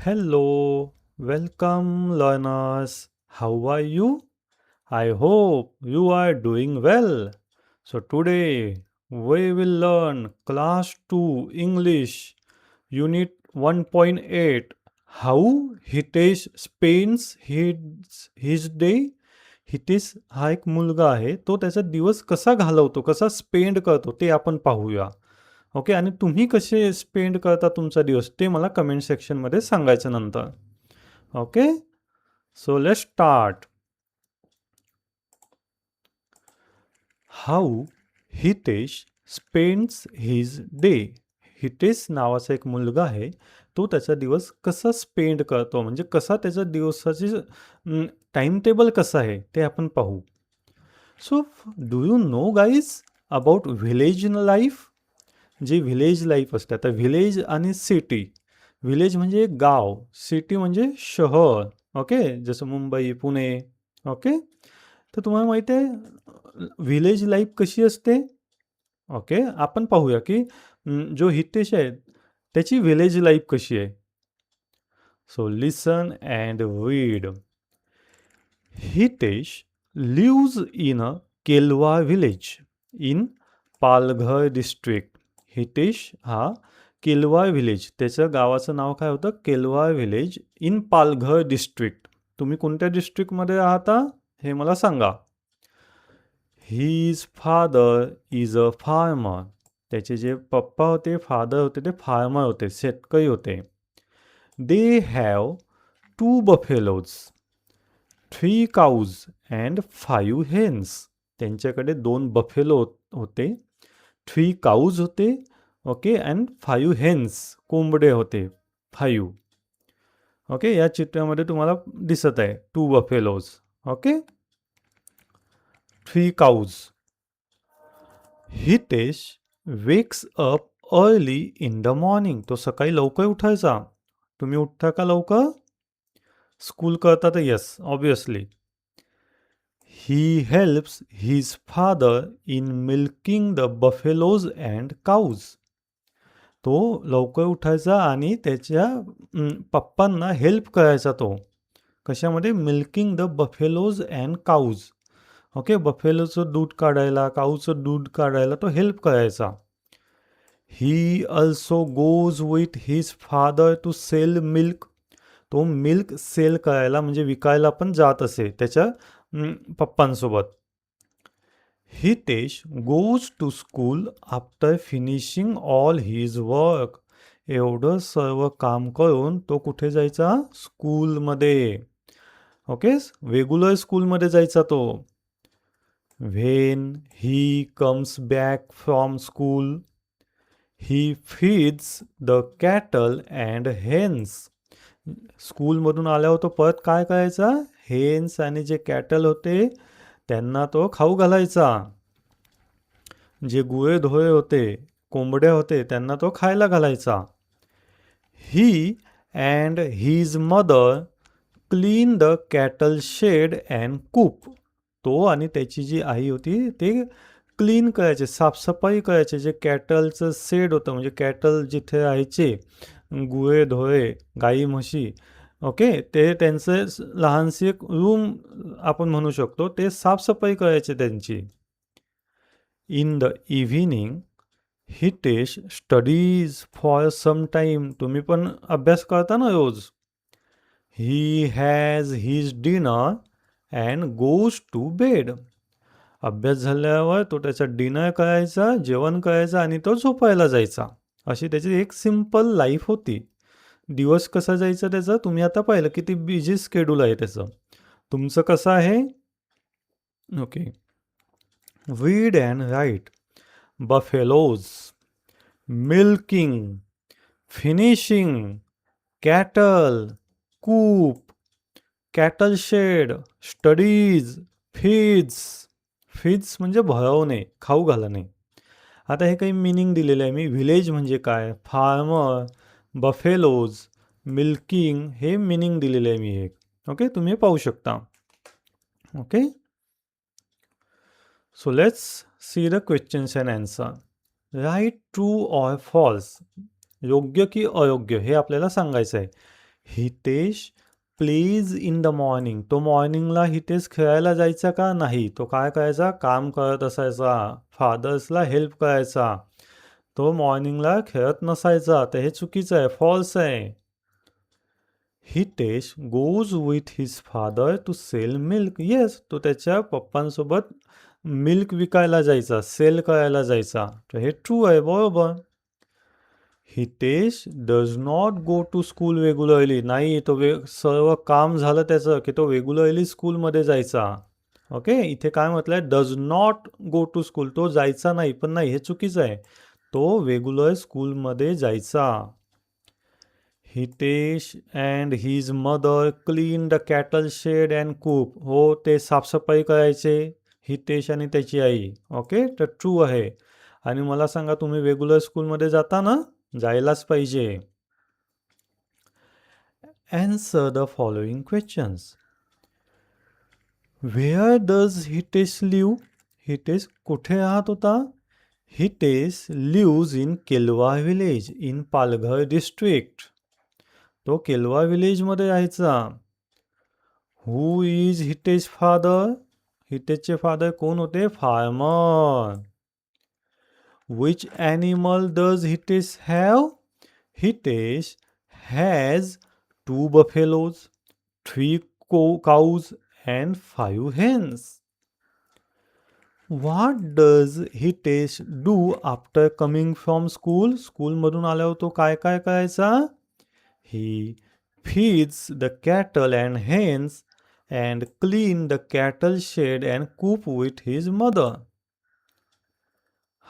Hello, welcome learners. How are you? I hope you are doing well. So today we will learn class 2 English unit 1.8 how Hitesh spends his day. Hitesh हा एक मुलगा आहे, तो त्याचा दिवस कसा घालवतो, कसा स्पेंड करतो ते आपण पाहूया. ओके, आणि तुम्ही कसे स्पेंड करता तुमचा दिवस ते मला कमेंट सेक्शनमध्ये सांगायचं नंतर. Okay, so let's start. How Hitesh spends his day. Hitesh नावाचा एक मुलगा आहे, तो त्याचा दिवस कसा स्पेंड करतो, म्हणजे कसा त्याचा दिवसाची टाइम टेबल कसं आहे ते आपण पाहू. So do you know guys about village life? जे व्हिलेज लाईफ असते, आता व्हिलेज आणि सिटी. व्हिलेज म्हणजे गाव, सिटी म्हणजे शहर. ओके, जसं मुंबई, पुणे. ओके, तर तुम्हाला माहिती आहे व्हिलेज लाईफ कशी असते? ओके, आपण पाहूया की जो हितेश आहे त्याची व्हिलेज लाईफ कशी आहे. So listen and read. Hitesh lives in a Kelwa village in Palghar district. Hitesh हा केलवा व्हिलेज, त्याचं गावाचं नाव काय होतं? Kelwa village in Palghar district. तुम्ही कोणत्या डिस्ट्रिक्टमध्ये राहता हे मला सांगा. His father is a farmer. त्याचे जे पप्पा होते, फादर होते, ते फार्मर होते, शेतकरी होते. They have 2 buffaloes, 3 cows and 5 hens. त्यांच्याकडे 2 बफेलो होते, 3 काऊज होते, ओके, अँड 5 हेन्स, कोंबडे होते 5. ओके, या चित्रामध्ये तुम्हाला दिसत आहे 2 buffaloes, okay, 3 काऊज. Hitesh wakes up early in the morning. तो सकाळी लवकर उठायचा. तुम्ही उठता का लवकर? स्कूल करता तर yes, obviously. He helps his father in milking the buffaloes and काऊज. तो लवकर उठायचा आणि त्याच्या पप्पांना हेल्प करायचा. तो कशामध्ये? Milking the buffaloes and cows. Okay, बफेलोचं दूध काढायला, काऊचं दूध काढायला तो हेल्प करायचा. He also goes with his father to sell milk. तो मिल्क सेल करायला म्हणजे विकायला पण जात असे त्याच्या पप्पांसोबत. Hitesh goes to school after finishing all his work. एवढं सर्व काम करून तो कुठे जायचा? स्कूलमध्ये. ओके, रेग्युलर स्कूलमध्ये जायचा तो. When he comes back from school he feeds the cattle and hens. स्कूलमधून आल्यावर तो परत काय करायचा? हेन्स आणि जे कॅटल होते त्यांना तो खाऊ घालायचा. जे गुळे धोळे होते, कोंबड्या होते, त्यांना तो खायला घालायचा. He and his mother clean the cattle shed and coop. तो आणि त्याची जी आई होती ते क्लीन करायचे, साफसफाई करायचे. जे कॅटलचं शेड होतं, म्हणजे कॅटल जिथे राहायचे, गुळे धोळे, गाई म्हशी, ओके, ते त्यांचं लहानशी एक रूम आपण म्हणू शकतो, ते साफसफाई करायचे त्यांची. In the evening Hitesh studies for some time. तुम्ही पण अभ्यास करता ना रोज. He has his dinner and goes to bed. अभ्यास झाल्यावर तो त्याचा डिनर करायचा, जेवण करायचा आणि तो झोपायला जायचा. अशी त्याची एक सिंपल लाईफ होती. दिवस कसा जायचा त्याचा तुम्ही आता पाहिलं, किती बिझी स्केड्यूल आहे त्याचं. तुमचं कसं आहे? Okay, read and write. Buffaloes, milking, finishing, cattle, coop, cattle shed, studies, feeds. Feeds म्हणजे भरवणे, खाऊ घालणे. आता हे काही मिनिंग दिलेलं आहे मी. व्हिलेज म्हणजे काय, फार्मर, बफेलोज, मिल्किंग, हे मिनिंग दिलेलं आहे मी एक. ओके, तुम्ही पाहू शकता. Okay, so let's see the questions and answer. Right true or false. योग्य की अयोग्य हे आपल्याला सांगायचं आहे. Hitesh please in the morning. तो मॉर्निंगला हितेश खेळायला जायचा का? नाही. तो काय करायचा? काम करत असायचा. फादर्सला हेल्प करायचा. तो मॉर्निंगला खेळत नसायचा. तर हे चुकीचं आहे, फॉल्स आहे. Hitesh goes with his father to sell milk. Yes, तो त्याच्या पप्पांसोबत मिल्क विकायला जायचा, सेल करायला जायचा. तर हे ट्रू आहे, बरोबर. Hitesh does not go to school regularly. नाही, तो सर्व काम झालं त्याचं की तो रेग्युलरली स्कूलमध्ये जायचा. ओके, इथे काय म्हटलंय? Does not go to school. तो जायचा नाही, पण नाही, हे चुकीचं आहे. तो रेग्युलर स्कूलमध्ये जायचा. Hitesh and his mother clean the cattle shed and coop. हो, ते साफसफाई करायचे, हितेश आणि त्याची आई. ओके, तर ट्रू आहे. आणि मला सांगा, तुम्ही रेग्युलर स्कूलमध्ये जाता ना? जायलाच पाहिजे. Answer the following questions. Where does Hitesh live? Hitesh कुठे राहत होता? Hitesh lives in Kelwa village in Palghar district. तो केलवा विलेजमध्ये राहायचा. Who is Hitesh father? हितेशचे फादर कोण होते? Farmer. Which animal does Hitesh have? Hitesh has 2 buffaloes, 3 cows and 5 hens. What does Hitesh do after coming from school? स्कूलमधून आल्यावर तो काय काय करायचा? He feeds the cattle and hens and clean the cattle shed and coop with his mother.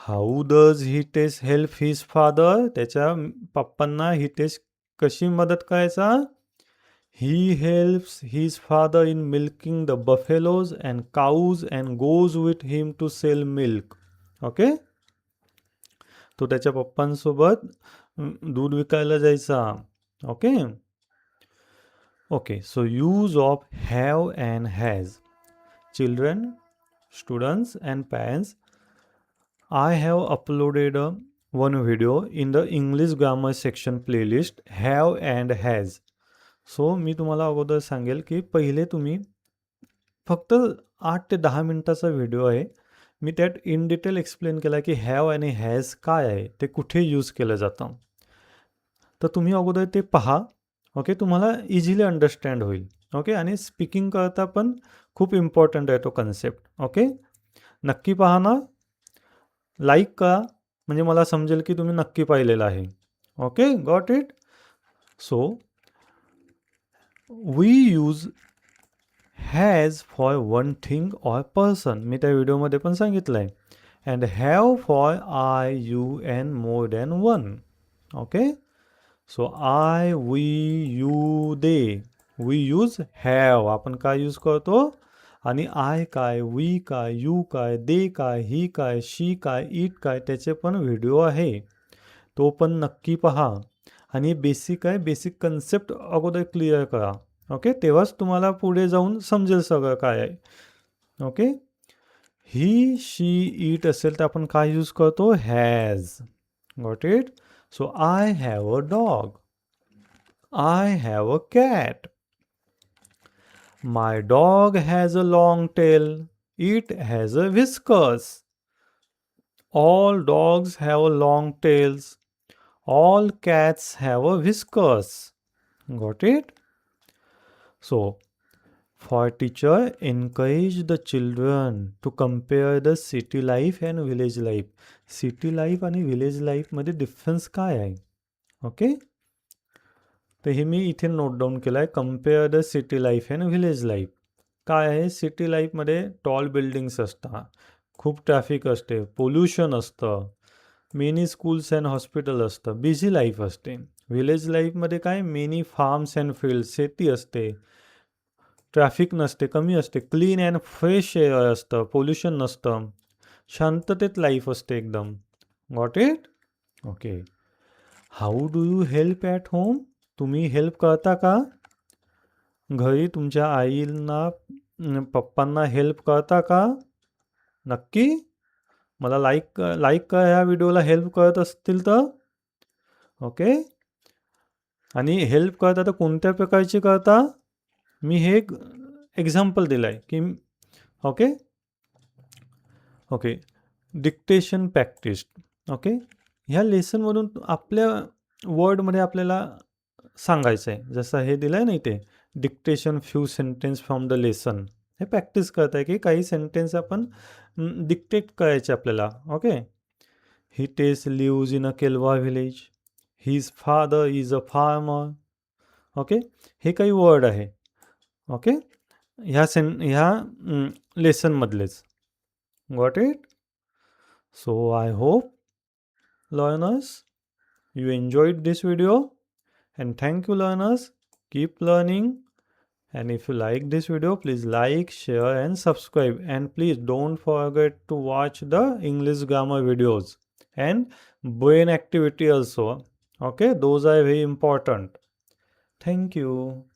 How does Hitesh help his father? त्याच्या पप्पांना हितेश कशी मदत करायचा? He helps his father in milking the buffaloes and cows and goes with him to sell milk. Okay, तो त्याच्या पप्पांसोबत दूध विकायला जायचा. Okay okay, so use of have and has. Children, students and parents, I have uploaded one video in the English grammar section playlist have and has. So मी तुम्हाला अगोदर सांगेल की पहिले तुम्ही फक्त 8 ते 10 मिनिटाचा व्हिडिओ आहे. मी त्यात इन डिटेल एक्सप्लेन केला की हॅव आणि हॅज काय आहे, ते कुठे यूज केलं जातं. तर तुम्ही अगोदर ते पहा. ओके, तुम्हाला इझिली अंडरस्टँड होईल. ओके, आणि स्पीकिंग करता पण खूप इम्पॉर्टंट आहे तो कन्सेप्ट. ओके, नक्की पहा ना. लाईक करा, म्हणजे मला समजेल की तुम्ही नक्की पाहिलेलं आहे. Okay, got it. So we use has for one thing or person. मी त्या व्हिडिओमध्ये पण सांगितलं आहे. And have for I, you and more than one. Okay, so I, we, you, they. We use have. आपण काय यूज करतो? आणि आय काय, वी काय, यू काय, दे काय, ही काय, शी काय, इट काय, त्याचे पण व्हिडिओ आहे. तो पण नक्की पहा. आणि बेसिक आहे, बेसिक कन्सेप्ट अगोदर क्लिअर करा. ओके, तेव्हाच तुम्हाला पुढे जाऊन समजेल सगळं काय आहे. ओके, ही, शी, इट असेल तर आपण काय यूज करतो? Has. Got it. So I have a dog. I have a cat. My dog has a long tail. It has a whiskers. All dogs have long tails. All cats have a whiskers. Got it? So, for teacher, encourage the children to compare the city life and village life. City life आणि village life मध्ये difference काय आहे? Okay, तर हे मी इथे note down केलं आहे. Compare the city life and village life. काय आहे? सिटी लाईफमध्ये टॉल बिल्डिंग्स असतात, खूप ट्रॅफिक असते, पोल्युशन असतं, मेनी स्कूल्स अँड हॉस्पिटल असतं, बिझी लाईफ असते. व्हिलेज लाईफमध्ये काय? मेनी फार्म्स अँड फील्ड, शेती असते, ट्रॅफिक नसते, कमी असते, क्लीन अँड फ्रेश एअर असतं, पोल्युशन नसतं, शांततेत लाईफ असते एकदम. Got it? Okay. How do you help at home? तुम्ही हेल्प करता का? घरी तुमच्या आईंना, पप्पांना हेल्प करता का? नक्की? मला लाईक करा ह्या व्हिडिओला हेल्प करत असतील तर. ओके, आणि हेल्प करता तर कोणत्या प्रकारची करता? मी हे एक एक्झाम्पल दिलं आहे की okay okay dictation practice. Okay ह्या लेसनमधून आपल्या वर्डमध्ये आपल्याला सांगायचं आहे. जसं हे दिलं आहे ना इथे dictation few sentence from the lesson. हे प्रॅक्टिस करत आहे की काही सेंटेन्स आपण डिक्टेट करायचे आपल्याला. Okay Hitesh lives in a Kelwa village. His father is a farmer. Okay हे काही वर्ड आहे. ओके ह्या लेसनमधलेच. Got it? So I hope learners you enjoyed this video, and thank you learners. Keep learning, and if you like this video please like, share and subscribe, and please don't forget to watch the English grammar videos and brain activity also. Okay, those are very important. Thank you.